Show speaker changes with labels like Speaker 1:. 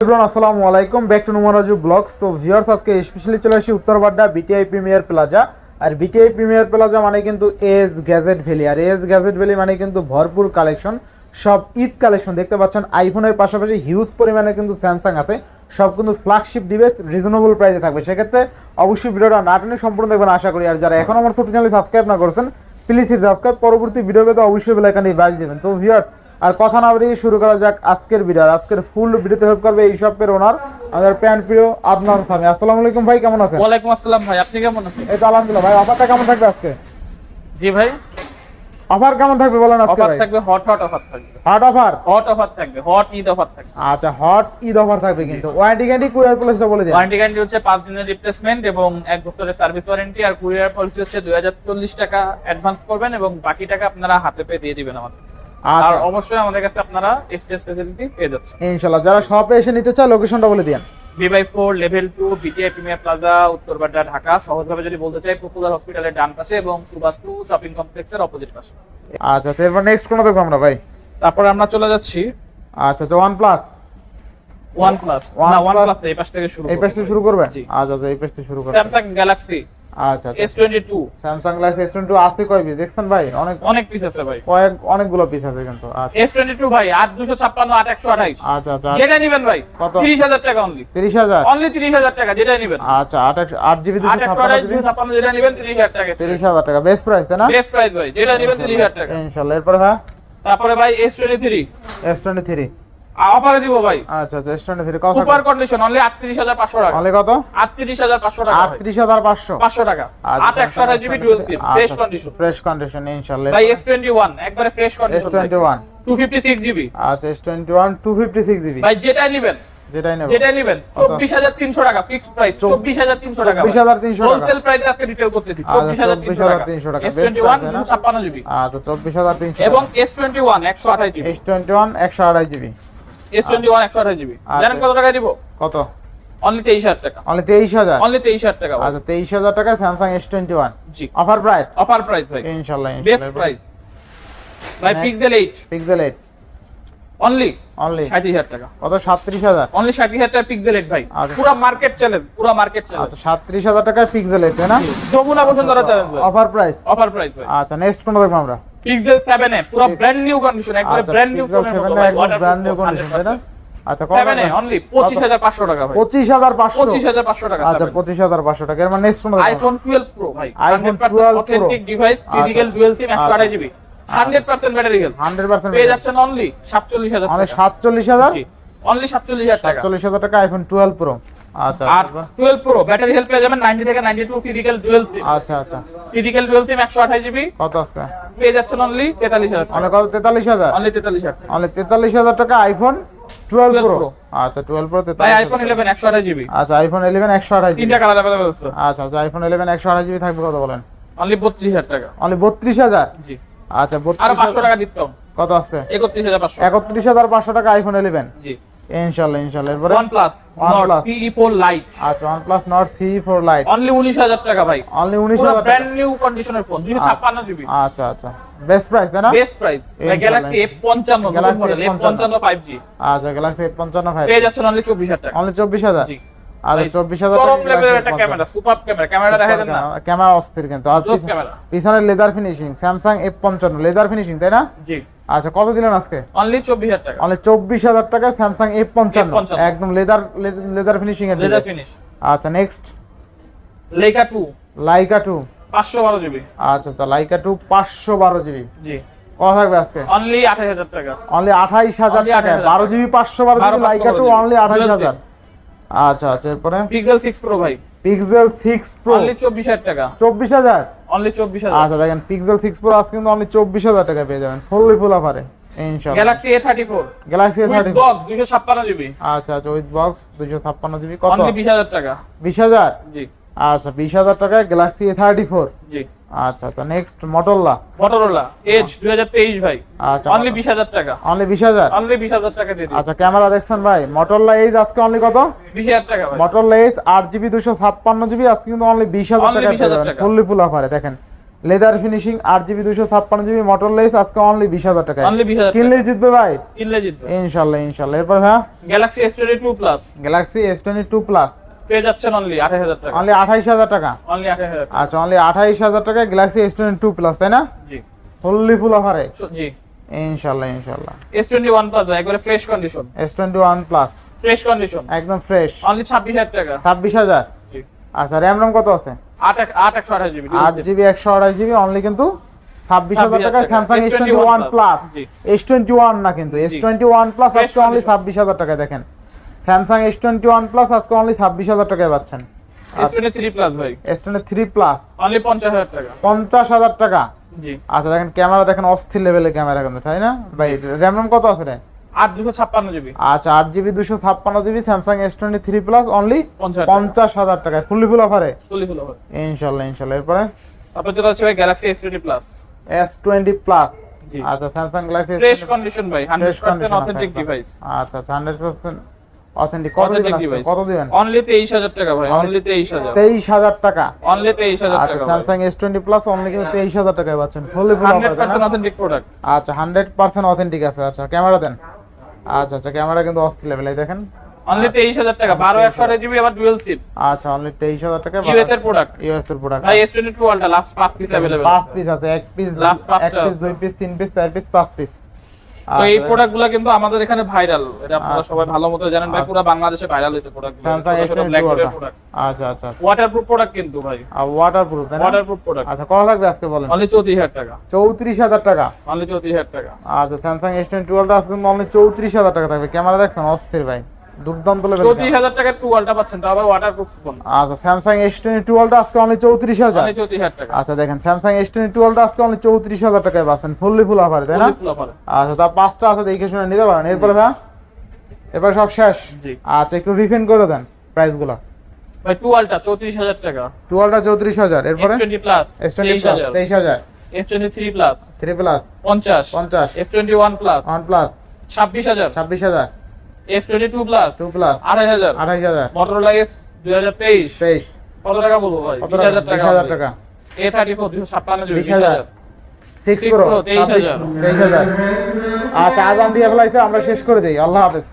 Speaker 1: আসসালামু আলাইকুম, back to নুমারাজু blogs. তো ভিউয়ার্স, আজকে স্পেশালি চলে আসি উত্তরবাড্ডা বিটিআই প্রিমিয়ার প্লাজা। আর বিটিআই প্রিমিয়ার প্লাজা মানে কিন্তু এস গ্যাজেট ভ্যালি, আর এস গ্যাজেট ভ্যালি মানে কিন্তু ভরপুর কালেকশন, সব ঈদ কালেকশন দেখতে পাচ্ছেন। আইফোনের পাশাপাশি হিউজ পরিমাণে কিন্তু স্যামসাং আছে, সব কিন্তু ফ্ল্যাগশিপ ডিভাইস রিজনেবল প্রাইসে থাকবে। সেক্ষেত্রে অবশ্যই ভিডিওটা না টেনে সম্পূর্ণ দেখবেন আশা করি। আর যারা এখন আমার ছোট চ্যানেল সাবস্ক্রাইব না করছেন, প্লিজ সাবস্ক্রাইব, পরবর্তী ভিডিও পেতে অবশ্যই বেল আইকনে বাজিয়ে দেবেন। তো ভিউয়ার্স, আর কথা না বাড়িয়ে শুরু করা যাক আজকের ভিডিও। আজকের ফুল ভিডিওতে হেল্প করবে এই শপের ওনার, আমাদের প্যান প্রিয় আদনান সামি। আসসালামু আলাইকুম ভাই, কেমন আছেন?
Speaker 2: ওয়ালাইকুম আসসালাম ভাই, আপনি কেমন আছেন?
Speaker 1: এই তো আলহামদুলিল্লাহ। ভাই অফারটা কেমন থাকবে আজকে?
Speaker 2: জি ভাই,
Speaker 1: অফার কেমন থাকবে বলেন আজকে
Speaker 2: অফার
Speaker 1: ভাই?
Speaker 2: থাকবে, হট অফার থাকবে।
Speaker 1: Hot offer?
Speaker 2: হট অফার থাকবে, হট ঈদ অফার থাকবে।
Speaker 1: আচ্ছা, হট ঈদ অফার থাকবে। কিন্তু ওয়ারেন্টি গ্যারান্টি কুরিয়ার পলিসিটা বলে দিন।
Speaker 2: ওয়ারেন্টি গ্যারান্টি হচ্ছে 5 দিনের রিপ্লেসমেন্ট এবং 1 বছরের সার্ভিস ওয়ারেন্টি। আর কুরিয়ার পলিসি হচ্ছে 2040 টাকা অ্যাডভান্স করবেন এবং বাকি টাকা আপনারা হাতে পেয়ে দিয়ে দিবেন আমাদের। আর অবশ্যই আমাদের কাছে আপনারা এক্সচেঞ্জ ফ্যাসিলিটি পেয়ে যাচ্ছেন
Speaker 1: ইনশাআল্লাহ। যারা শপে এসে নিতে চায় লোকেশনটা বলে দিন।
Speaker 2: B/4 level 2 BTI premier plaza, Uttar Badda, Dhaka. সহজভাবে যদি বলতে চাই, পপুলার হসপিটালের ডান পাশে এবং সুভাষ 2 শপিং কমপ্লেক্সের অপোজিট পাশে।
Speaker 1: আচ্ছা, তো এরপর নেক্সট কোন দেখব আমরা ভাই?
Speaker 2: তারপর আমরা চলে যাচ্ছি
Speaker 1: আচ্ছা, তো OnePlus
Speaker 2: না, OnePlus এই পাশ থেকে শুরু করব।
Speaker 1: এই পাশ থেকে শুরু করবেন?
Speaker 2: জি।
Speaker 1: আচ্ছা, এই পাশ থেকে শুরু করব।
Speaker 2: স্যামসাং গ্যালাক্সি
Speaker 1: আচ্ছা,
Speaker 2: S22
Speaker 1: স্যামসাং গ্যালাক্সি S22 আছে কয় পিস দেখছেন ভাই?
Speaker 2: অনেক পিস আছে ভাই,
Speaker 1: অনেকগুলো পিস আছে কিন্তু। আচ্ছা,
Speaker 2: S22 ভাই 8256 8128।
Speaker 1: আচ্ছা আচ্ছা,
Speaker 2: যেটা নেবেন ভাই
Speaker 1: কত?
Speaker 2: 30000 টাকা অনলি।
Speaker 1: 30000?
Speaker 2: অনলি 30000 টাকা, যেটা নেবেন।
Speaker 1: আচ্ছা, 8 জিবি
Speaker 2: 256 যেটা নেবেন 30000 টাকা।
Speaker 1: 30000 টাকা বেস্ট প্রাইস তাই না?
Speaker 2: বেস্ট প্রাইস ভাই, যেটা নেবেন 30000 টাকা
Speaker 1: ইনশাআল্লাহ। এরপর ভাই
Speaker 2: তারপরে ভাই S23
Speaker 1: S23
Speaker 2: অফারে দিব ভাই।
Speaker 1: আচ্ছা, S23 কত?
Speaker 2: সুপার কন্ডিশন অনলি 38500 টাকা।
Speaker 1: অনলি কত?
Speaker 2: 38500 টাকা।
Speaker 1: 38500
Speaker 2: 500 টাকা। 8128 GB dual SIM, fresh condition.
Speaker 1: Fresh condition ইনশাআল্লাহ।
Speaker 2: ভাই S21 একবারে ফ্রেশ কন্ডিশন।
Speaker 1: S21
Speaker 2: 256 GB.
Speaker 1: আচ্ছা, S21 256 জিবি।
Speaker 2: ভাই যেটা নেবেন,
Speaker 1: যেটাই নেব,
Speaker 2: 24300 টাকা ফিক্সড প্রাইস। 24300 টাকা,
Speaker 1: 24300 টাকা
Speaker 2: হোলসেল প্রাইসে আজকে রিটেল করতেছি। 24300 টাকা S21 256 জিবি।
Speaker 1: আচ্ছা, 24300
Speaker 2: এবং S21 128 GB.
Speaker 1: S21 128 GB.
Speaker 2: S21 128 GB জানেন কত টাকা দিব?
Speaker 1: কত?
Speaker 2: অনলি 23000 টাকা।
Speaker 1: অনলি 23000?
Speaker 2: অনলি 23000 টাকা।
Speaker 1: আচ্ছা, 23000 টাকা স্যামসাং S21।
Speaker 2: জি,
Speaker 1: অফার প্রাইস?
Speaker 2: অফার প্রাইস ভাই
Speaker 1: ইনশাআল্লাহ।
Speaker 2: বেস্ট প্রাইস ভাই। পিক্সেল 8 অনলি 37000 টাকা।
Speaker 1: কত? 37000?
Speaker 2: অনলি 37000 টাকা পিক্সেল 8 ভাই। পুরো মার্কেট চ্যালেঞ্জ, পুরো মার্কেট চ্যালেঞ্জ।
Speaker 1: আচ্ছা, 37000 টাকা পিক্সেল 8 তাই না?
Speaker 2: যমুনা বসুন্ধরা চ্যালেঞ্জ ভাই।
Speaker 1: Offer price?
Speaker 2: অফার প্রাইস ভাই।
Speaker 1: আচ্ছা, নেক্সট কোন দেখব আমরা?
Speaker 2: পিক্সেল 7a পুরো ব্র্যান্ড নিউ কন্ডিশন, একবারে ব্র্যান্ড নিউ ফোনের মতো ভাই।
Speaker 1: ব্র্যান্ড নিউ কন্ডিশন তাই না? আচ্ছা, কত?
Speaker 2: 7a অনলি 25500 টাকা ভাই।
Speaker 1: 25500?
Speaker 2: 25500 টাকা।
Speaker 1: আচ্ছা, 25500 টাকা। এর মানে নেক্সট কোন দেখব?
Speaker 2: আইফোন 12 প্রো ভাই,
Speaker 1: iPhone
Speaker 2: 100%
Speaker 1: 12 Pro
Speaker 2: authentic device, physical dual SIM, 128 GB, 100% battery health.
Speaker 1: 100%
Speaker 2: পেয়ে যাচ্ছেন অনলি 47000
Speaker 1: মানে
Speaker 2: টাকা।
Speaker 1: 47000?
Speaker 2: জি, অনলি 47000 টাকা।
Speaker 1: 47000 টাকা আইফোন 12 প্রো। আচ্ছা,
Speaker 2: আর 12 প্রো ব্যাটারি হেলথ পেয়ে যাবেন 90 থেকে 92, ফিজিক্যাল ডুয়াল সিম।
Speaker 1: আচ্ছা আচ্ছা,
Speaker 2: ফিজিক্যাল ডুয়াল সিম 128 জিবি
Speaker 1: কত আজকে
Speaker 2: পেয়ে যাচ্ছেন অনলি 43000 টাকা।
Speaker 1: মানে কত? 43000?
Speaker 2: অনলি 43000 টাকা।
Speaker 1: মানে 43000 টাকা আইফোন 12 প্রো।
Speaker 2: Pro।
Speaker 1: আচ্ছা, 12 প্রো
Speaker 2: ভাই আইফোন 11 128 জিবি।
Speaker 1: আচ্ছা, আইফোন 11 128 জিবি।
Speaker 2: তিনটা কালার अवेलेबल আছে।
Speaker 1: আচ্ছা আচ্ছা, আইফোন 11 128 জিবি থাকবে কত বলেন?
Speaker 2: অনলি 32000 টাকা।
Speaker 1: অনলি 32000?
Speaker 2: জি,
Speaker 1: আচ্ছা,
Speaker 2: আর 500 টাকা ডিসকাউন্ট।
Speaker 1: কত আজকে?
Speaker 2: 31500।
Speaker 1: 31500 টাকা আইফোন 11।
Speaker 2: জি,
Speaker 1: ইনশাআল্লাহ ইনশাআল্লাহ। এরপরে
Speaker 2: OnePlus Nord CE4 Lite।
Speaker 1: আচ্ছা, OnePlus Nord CE4 Lite
Speaker 2: only 19000 টাকা ভাই।
Speaker 1: অনলি
Speaker 2: পুরো
Speaker 1: 19000 টাকা।
Speaker 2: ব্র্যান্ড নিউ কন্ডিশনের ফোন, 256 জিবি।
Speaker 1: আচ্ছা আচ্ছা, বেস্ট প্রাইস তাই না?
Speaker 2: বেস্ট প্রাইস ভাই। গ্যালাক্সি F55 নতুন মডেল, F55 5G
Speaker 1: আচ্ছা, গ্যালাক্সি F55
Speaker 2: পেয়ে যাচ্ছেন অনলি 24000 টাকা।
Speaker 1: অনলি 24000?
Speaker 2: জি,
Speaker 1: আচ্ছা, 24000
Speaker 2: চরম লেভেলের একটা ক্যামেরা, সুপার ক্যামেরা। ক্যামেরা দেখা দেন না,
Speaker 1: ক্যামেরা অস্থির কিন্তু। আর
Speaker 2: জোস ক্যামেরা।
Speaker 1: পিছনে leather finishing, Samsung F55 leather finishing তাই না?
Speaker 2: জি,
Speaker 1: আচ্ছা, কত দিলেন আজকে?
Speaker 2: অনলি 24000 টাকা।
Speaker 1: অনলি 24000 টাকা স্যামসাং F55 একদম লেদার ফিনিশিং এর
Speaker 2: লেদার ফিনিশ।
Speaker 1: আচ্ছা, নেক্সট
Speaker 2: Leica 2
Speaker 1: লাইকা 2
Speaker 2: 512 জিবি।
Speaker 1: আচ্ছা আচ্ছা, লাইকা 2 512 জিবি।
Speaker 2: জি,
Speaker 1: কত থাকবে আজকে?
Speaker 2: অনলি 28000 টাকা।
Speaker 1: অনলি 28000 টাকা। 12 জিবি 512 জিবি লাইকা 2 অনলি 28000। আচ্ছা আচ্ছা, এরপরে
Speaker 2: Pixel 6 Pro ভাই,
Speaker 1: পিক্সেল 6 প্রো
Speaker 2: অনলি 24000 টাকা।
Speaker 1: 24000?
Speaker 2: অনলি 24000।
Speaker 1: আচ্ছা, দেখেন Pixel 6 Pro আজকে কিন্তু অনলি 24000 টাকা পেয়ে যাবেন ফুল অফারে ইনশাআল্লাহ।
Speaker 2: Galaxy A34
Speaker 1: Galaxy
Speaker 2: with
Speaker 1: A34
Speaker 2: box 256 GB.
Speaker 1: আচ্ছা আচ্ছা, উইথ বক্স 256 জিবি। কত?
Speaker 2: অনলি 20000 টাকা।
Speaker 1: 20000?
Speaker 2: জি,
Speaker 1: আচ্ছা, 20000 টাকা Galaxy A34।
Speaker 2: জি,
Speaker 1: আচ্ছা আচ্ছা, নেক্সট Motorola
Speaker 2: Edge 2023 ভাই,
Speaker 1: আচ্ছা,
Speaker 2: অনলি 20000 টাকা।
Speaker 1: অনলি 20000?
Speaker 2: অনলি 20000 টাকা দিয়ে দিন।
Speaker 1: আচ্ছা, ক্যামেরা দেখছেন ভাই? Motorola Edge আজকে অনলি কত?
Speaker 2: 20000 টাকা ভাই।
Speaker 1: Motorola Edge 8GB 256GB আজকে কিন্তু অনলি 20000 টাকা পেয়ে যাবেন ফুল অফারে। দেখেন লেদার ফিনিশিং 8GB 256GB মোটরলেস আজকে অনলি 20000 টাকা।
Speaker 2: অনলি 20000
Speaker 1: কিনলে জিতবে ভাই,
Speaker 2: কিনলে জিতবে
Speaker 1: ইনশাআল্লাহ ইনশাআল্লাহ। এরপর হ্যাঁ
Speaker 2: Galaxy S22 plus,
Speaker 1: Galaxy S22 plus
Speaker 2: পেয়ে যাচ্ছেন অনলি 28000 টাকা,
Speaker 1: অনলি 28000 টাকা।
Speaker 2: অনলি 28000 টাকা।
Speaker 1: আচ্ছা অনলি 28000 টাকা গ্যালাক্সি S22 প্লাস, তাই না?
Speaker 2: জি
Speaker 1: ফুললি ফুল অফারে
Speaker 2: জি।
Speaker 1: ইনশাআল্লাহ ইনশাআল্লাহ।
Speaker 2: S21 প্লাস একবারে fresh condition,
Speaker 1: S21 plus
Speaker 2: fresh condition
Speaker 1: একদম ফ্রেশ,
Speaker 2: অনলি 26000 টাকা।
Speaker 1: 26000।
Speaker 2: জি
Speaker 1: আচ্ছা র্যাম রম কত আছে?
Speaker 2: 8 128GB
Speaker 1: 8GB 128GB অনলি কিন্তু 26000 টাকা। স্যামসাং S21 প্লাস,
Speaker 2: জি
Speaker 1: S21 না কিন্তু S21 প্লাস আজকে অনলি 26000 টাকায়। দেখেন স্যামসাং S21 প্লাস আজকে অনলি 26000 টাকায় পাচ্ছেন।
Speaker 2: S23 প্লাস ভাই,
Speaker 1: S23 প্লাস
Speaker 2: অনলি 50000 টাকা,
Speaker 1: 50000 টাকা।
Speaker 2: জি
Speaker 1: আচ্ছা দেখেন ক্যামেরা দেখেন অস্থির লেভেলের ক্যামেরা কিন্তু, তাই না ভাই? র্যাম রম কত আছে রে?
Speaker 2: 8256GB।
Speaker 1: আচ্ছা 8GB 256GB Samsung S23 plus only 50000 টাকায় ফুললি ফুল অফারে,
Speaker 2: ফুলি ফুল হবে
Speaker 1: ইনশাআল্লাহ ইনশাআল্লাহ। এরপরে
Speaker 2: তারপর যেটা হচ্ছে ভাই Galaxy S20 plus,
Speaker 1: S20 plus.
Speaker 2: জি
Speaker 1: আচ্ছা স্যামসাং গ্যালাক্সি
Speaker 2: ফ্রেশ কন্ডিশন ভাই, 100% অথেন্টিক ডিভাইস।
Speaker 1: আচ্ছা আচ্ছা 100% অথেন্টিক। কত দিবেন আজকে? কত দিবেন?
Speaker 2: অনলি 23000 টাকা ভাই, অনলি 23000,
Speaker 1: 23000 টাকা।
Speaker 2: অনলি 23000
Speaker 1: আচ্ছা
Speaker 2: টাকা।
Speaker 1: স্যামসাং S20 প্লাস অনলি কিন্তু 23000 টাকায় পাচ্ছেন ফুললি ফুল অফারে, তাই না?
Speaker 2: 100% অথেন্টিক প্রোডাক্ট।
Speaker 1: আচ্ছা 100% অথেন্টিক আছে। আচ্ছা ক্যামেরা দেন। আচ্ছা আচ্ছা ক্যামেরা কিন্তু অস্থির লেভেল, এই দেখেন
Speaker 2: অনলি 23000 টাকা, 12 128GB আবার ডুয়াল সিম।
Speaker 1: আচ্ছা অনলি 23000 টাকা।
Speaker 2: ইউএস এর প্রোডাক্ট,
Speaker 1: ইউএস এর প্রোডাক্ট
Speaker 2: ভাই S22 ultra last 5 piece available
Speaker 1: 5 piece আছে, 1 piece,
Speaker 2: Last 5
Speaker 1: 1 piece, 2 piece, 3 piece, 4 piece, 5 piece.
Speaker 2: তো এই প্রোডাক্টগুলো কিন্তু আমাদের এখানে ভাইরাল, এটা আপনারা সবাই ভালো মতো জানেন ভাই, পুরো বাংলাদেশে ভাইরাল হয়েছে প্রোডাক্টগুলো।
Speaker 1: স্যামসাং S22
Speaker 2: প্রোডাক্ট,
Speaker 1: আচ্ছা আচ্ছা
Speaker 2: ওয়াটারপ্রুফ প্রোডাক্ট কিন্তু ভাই,
Speaker 1: আর ওয়াটারপ্রুফ, তাই না?
Speaker 2: Waterproof product.
Speaker 1: আচ্ছা কত লাগবে আজকে বলেন?
Speaker 2: অনলি 34000 টাকা,
Speaker 1: 34000 টাকা।
Speaker 2: অনলি 34000 টাকা।
Speaker 1: আচ্ছা স্যামসাং S22 আজকে অনলি 34000 টাকা থাকবে। ক্যামেরা দেখছেন অস্থির ভাই, দুর্দান্ত লেভেল।
Speaker 2: 34000 টাকা 2 আলট্রা পাচ্ছেন, তো আবার ওয়াটারপ্রুফ ফোন।
Speaker 1: আচ্ছা স্যামসাং S22 আজকে অনলি 34000।
Speaker 2: অনলি 34000 টাকা।
Speaker 1: আচ্ছা দেখেন স্যামসাং S22 আজকে অনলি 34000 টাকায় পাচ্ছেন ফুললি ফুল অফারে, তাই না?
Speaker 2: Full offer.
Speaker 1: আচ্ছা তা পাঁচটা আছে, দেখে শুনে নিতে পারেন। এরপরে ভাই এবার সব শেষ।
Speaker 2: জি
Speaker 1: আচ্ছা একটু রিফাইন করে দেন প্রাইসগুলো।
Speaker 2: ভাই 2 আলট্রা 34000 টাকা,
Speaker 1: 34000। এরপরে
Speaker 2: S20 plus
Speaker 1: S20 plus 23000,
Speaker 2: S23 plus
Speaker 1: 3 plus
Speaker 2: 50, S21 plus
Speaker 1: 1 plus
Speaker 2: 26000,
Speaker 1: 26000,
Speaker 2: S22 plus
Speaker 1: 2 plus
Speaker 2: 28000,
Speaker 1: 28000,
Speaker 2: Motorola S 2023
Speaker 1: 23
Speaker 2: কত টাকা বলবো ভাই?
Speaker 1: কত টাকা? 20000 টাকা।
Speaker 2: A34 256
Speaker 1: 20000, 6
Speaker 2: 6
Speaker 1: Pro
Speaker 2: Pro 23000।
Speaker 1: 23000। আচ্ছা আজান দিয়ে ফেলাইছে, আমরা শেষ করে দেই। আল্লাহ হাফেজ।